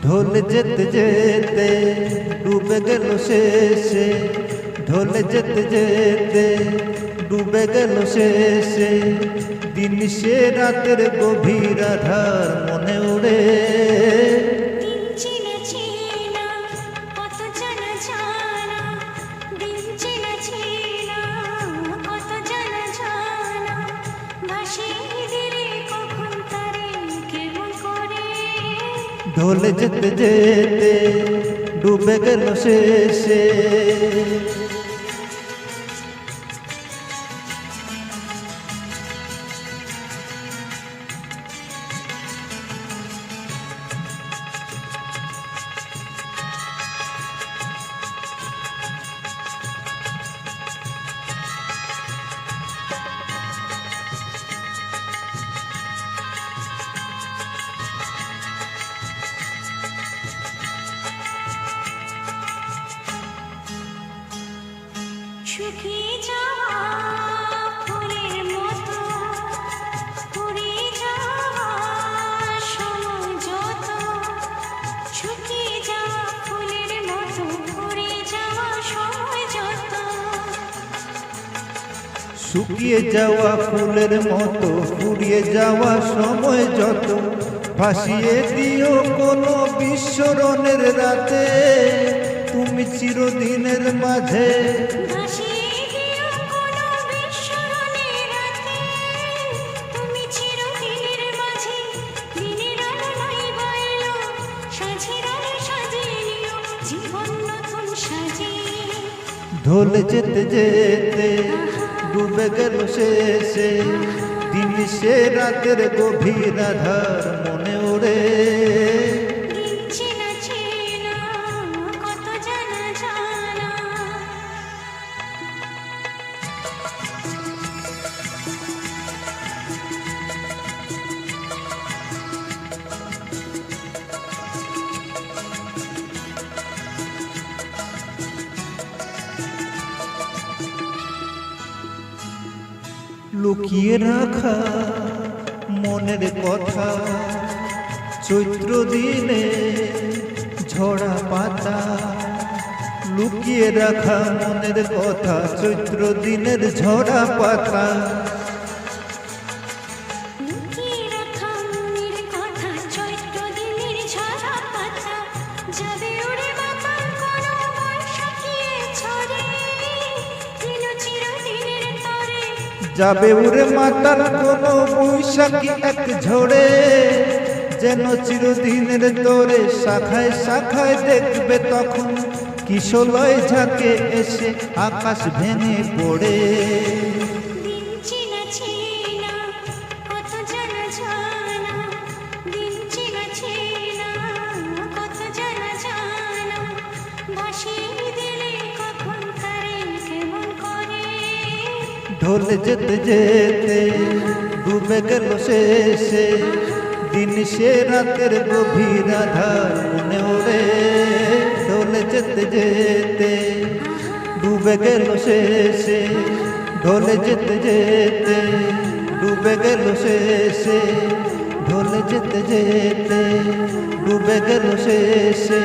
ঢোল যেতে যেতে ডুবে গেল শেষে, ঢোল যেতে যেতে ডুবে গেল শেষে, দিন সে রাতের গভীর আধার মনে ওড়ে। ঢোল যেতে যেতে ডুবে গেল শেষে। শুকিয়ে যাওয়া ফুলের মতো ফুরিয়ে যাওয়া সময় যত, শুকিয়ে যাওয়া ফুলের মতো ফুরিয়ে যাওয়া সময় যত, শুকিয়ে যাওয়া ফুলের মতো ফুরিয়ে যাওয়া সময় যত, ভাসিয়ে দিও কোনো বিস্মরণের রাতে তুমি চিরদিনের মাঝে। ঢোল যেতে যেতে ডুবে গেল শেষে, দিন সে রাতের গভীর আধার মনে ওড়ে। লুকিয়ে রাখা মনের কথা, চৈত্র দিনে ঝরা পাতা, লুকিয়ে রাখা মনের কথা, চৈত্র দিনের ঝরা পাতা। যাবে উড়ে মাতার কোনো বৈশাখী এক ঝড়ে, যেন চিরদিনের তোরে শাখায় শাখায় দেখবে তখন কিশলয় ঝাঁকে এসে আকাশ ভেঙে পড়ে। ঢোল যেতে যেতে ডুবে গেল শেষে, দিন সে রাতের গভীর আধার মনে ওড়ে। ঢোল যেতে যেতে ডুবে গেল শেষে, ঢোল যেতে যেতে ডুবে গেল শেষে, ঢোল যেতে যেতে ডুবে গেল শেষে।